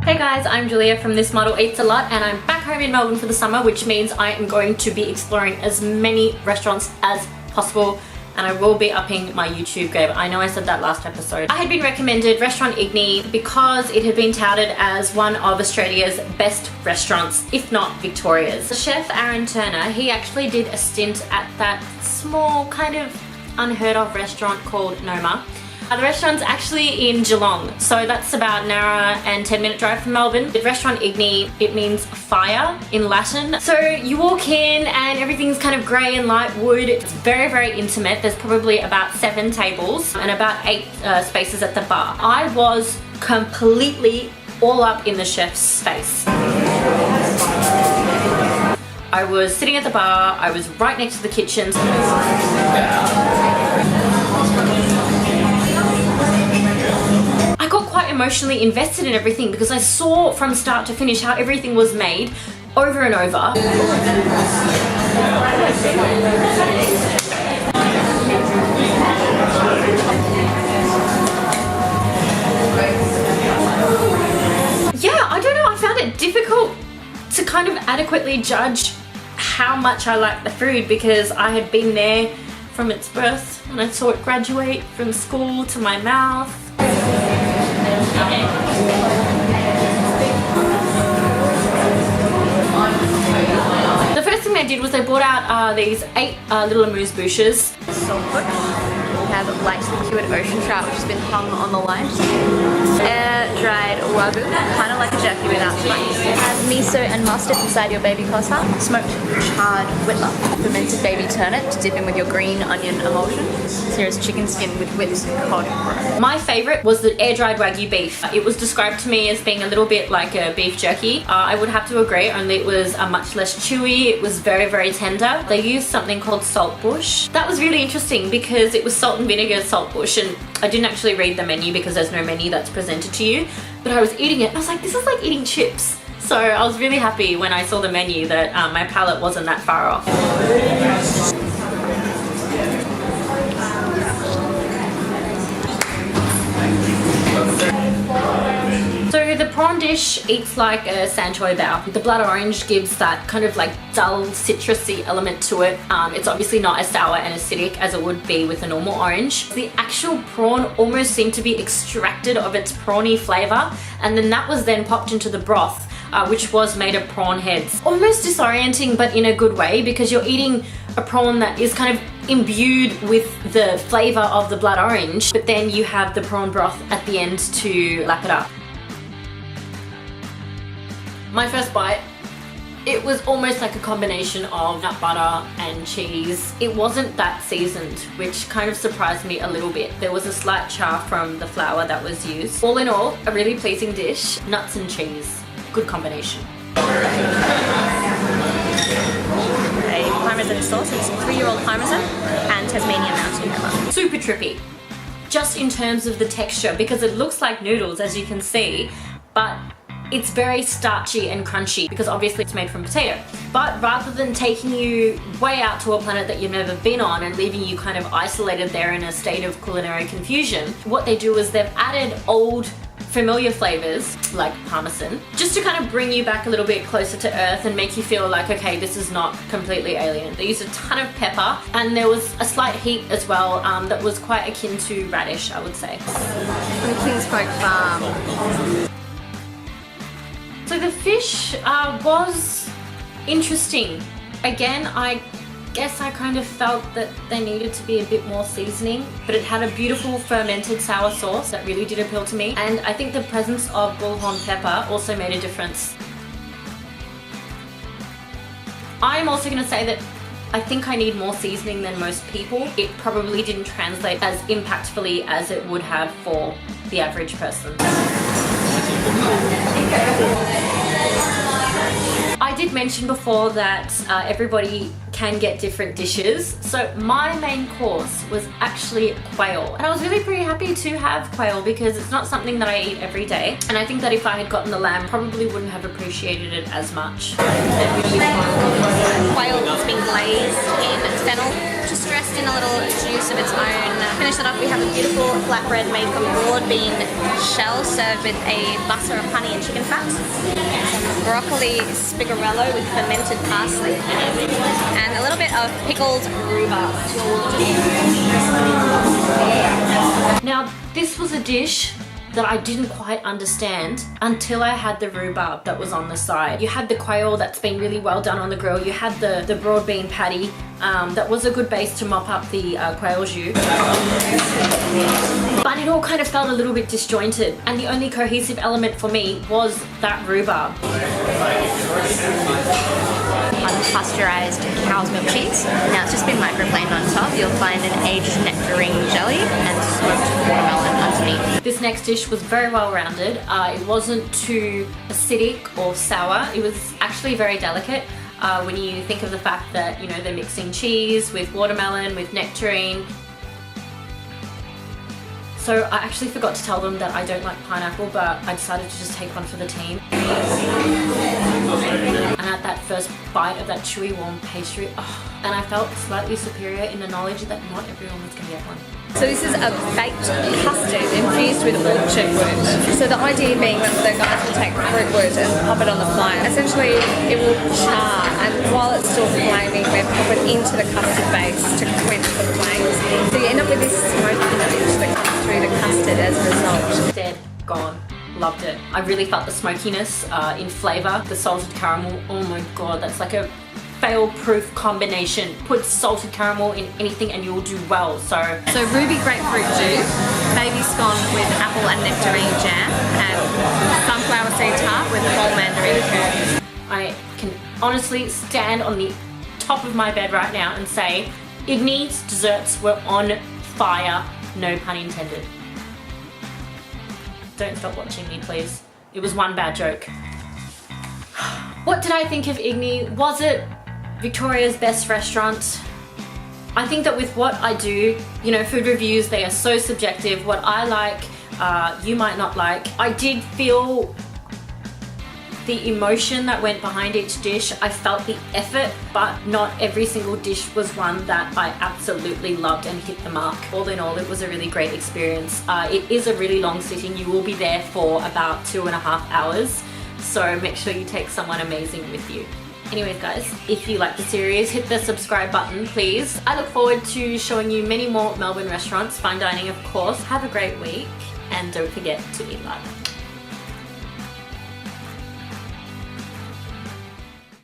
Hey guys, I'm Julia from This Model Eats a Lot, and I'm back home in Melbourne for the summer, which means I am going to be exploring as many restaurants as possible, and I will be upping my YouTube game. I know I said that last episode. I had been recommended Restaurant Igni because it had been touted as one of Australia's best restaurants, if not Victoria's. The chef Aaron Turner, he actually did a stint at that small, kind of unheard of restaurant called Noma. The restaurant's actually in Geelong, so that's about an hour and 10-minute drive from Melbourne. The Restaurant Igni, it means fire in Latin. So you walk in and everything's kind of grey and light wood. It's very, very intimate. There's probably about 7 tables and about 8 spaces at the bar. I was completely all up in the chef's face. I was sitting at the bar, I was right next to the kitchen. I got quite emotionally invested in everything because I saw from start to finish how everything was made over and over. Yeah, I don't know, I found it difficult to kind of adequately judge how much I liked the food because I had been there from its birth and I saw it graduate from school to my mouth. The first thing they did was they brought out these 8 little amuse-bouches. Saltbush. We have lightly cured ocean trout, which has been hung on the line. Air-dried WAGYU, kind of like a jerky without spice. Have miso and mustard inside your baby kosa. Smoked charred WITLOF, fermented baby turnip to dip in with your green onion emulsion. So here's chicken skin with whipped cod. My favourite was the air-dried Wagyu beef. It was described to me as being a little bit like a beef jerky. I would have to agree, only it was much less chewy. It was very, very tender. They used something called saltbush. That was really interesting because it was salt and vinegar saltbush, and I didn't actually read the menu because there's no menu that's presented to you, but I was eating it and I was like, this is like eating chips. So I was really happy when I saw the menu that my palate wasn't that far off. So the prawn dish eats like a sanchoy bao. The blood orange gives that kind of like dull citrusy element to it. It's obviously not as sour and acidic as it would be with a normal orange. The actual prawn almost seemed to be extracted of its prawny flavour, and then that was then popped into the broth, which was made of prawn heads. Almost disorienting, but in a good way, because you're eating a prawn that is kind of imbued with the flavour of the blood orange, but then you have the prawn broth at the end to lap it up. My first bite, it was almost like a combination of nut butter and cheese. It wasn't that seasoned, which kind of surprised me a little bit. There was a slight char from the flour that was used. All in all, a really pleasing dish. Nuts and cheese, good combination. A Parmesan sauce, it's 3-year-old Parmesan and Tasmanian mountain pepper. Super trippy, just in terms of the texture, because it looks like noodles, as you can see, but it's very starchy and crunchy because obviously it's made from potato. But rather than taking you way out to a planet that you've never been on and leaving you kind of isolated there in a state of culinary confusion, what they do is they've added old familiar flavors like Parmesan just to kind of bring you back a little bit closer to earth and make you feel like, okay, this is not completely alien. They used a ton of pepper and there was a slight heat as well that was quite akin to radish, I would say. From Kingscote Farm. So the fish was interesting. Again, I guess I kind of felt that they needed to be a bit more seasoning, but it had a beautiful fermented sour sauce that really did appeal to me. And I think the presence of bullhorn pepper also made a difference. I'm also going to say that I think I need more seasoning than most people. It probably didn't translate as impactfully as it would have for the average person. I did mention before that everybody can get different dishes. So my main course was actually quail. And I was really pretty happy to have quail because it's not something that I eat every day. And I think that if I had gotten the lamb, probably wouldn't have appreciated it as much. Quail has been glazed in fennel, just dressed in a little juice of its own. Finish it off, we have a beautiful flatbread made from broad bean shell served with a butter of honey and chicken fat. Some broccoli spigarello with fermented parsley. And a little bit of pickled rhubarb. Now, this was a dish that I didn't quite understand until I had the rhubarb that was on the side. You had the quail that's been really well done on the grill. You had the broad bean patty that was a good base to mop up the quail jus. But it all kind of felt a little bit disjointed, and the only cohesive element for me was that rhubarb. Unpasteurized cow's milk cheese. Now it's just been microplaned on top. You'll find an aged nectarine jelly and smoked watermelon underneath. This next dish was very well rounded. It wasn't too acidic or sour. It was actually very delicate. When you think of the fact that, you know, they're mixing cheese with watermelon, with nectarine. So I actually forgot to tell them that I don't like pineapple, but I decided to just take one for the team. And at that first bite of that chewy warm pastry, and I felt slightly superior in the knowledge that not everyone was going to get one. So this is a baked custard infused with orchard wood. So the idea being that the guys will take fruit wood and pop it on the flame. Essentially it will char, and while it's still flaming they pop it into the custard base to quench the flames. So you end up with this smoky note that comes through the custard as a result. Dead, gone. Loved it. I really felt the smokiness in flavour. The salted caramel, oh my god, that's like a fail-proof combination. Put salted caramel in anything and you'll do well. So ruby grapefruit juice, baby scone with apple and nectarine jam, and sunflower seed tart with whole mandarin curd. I can honestly stand on the top of my bed right now and say Igni's desserts were on fire, no pun intended. Don't stop watching me, please. It was one bad joke. What did I think of Igni? Was it Victoria's best restaurant? I think that with what I do, you know, food reviews, they are so subjective. What I like, you might not like. I did feel the emotion that went behind each dish. I felt the effort, but not every single dish was one that I absolutely loved and hit the mark. All in all, it was a really great experience. It is a really long sitting. You will be there for about 2.5 hours, so make sure you take someone amazing with you. Anyways guys, if you like the series, hit the subscribe button please. I look forward to showing you many more Melbourne restaurants, fine dining of course. Have a great week and don't forget to eat live.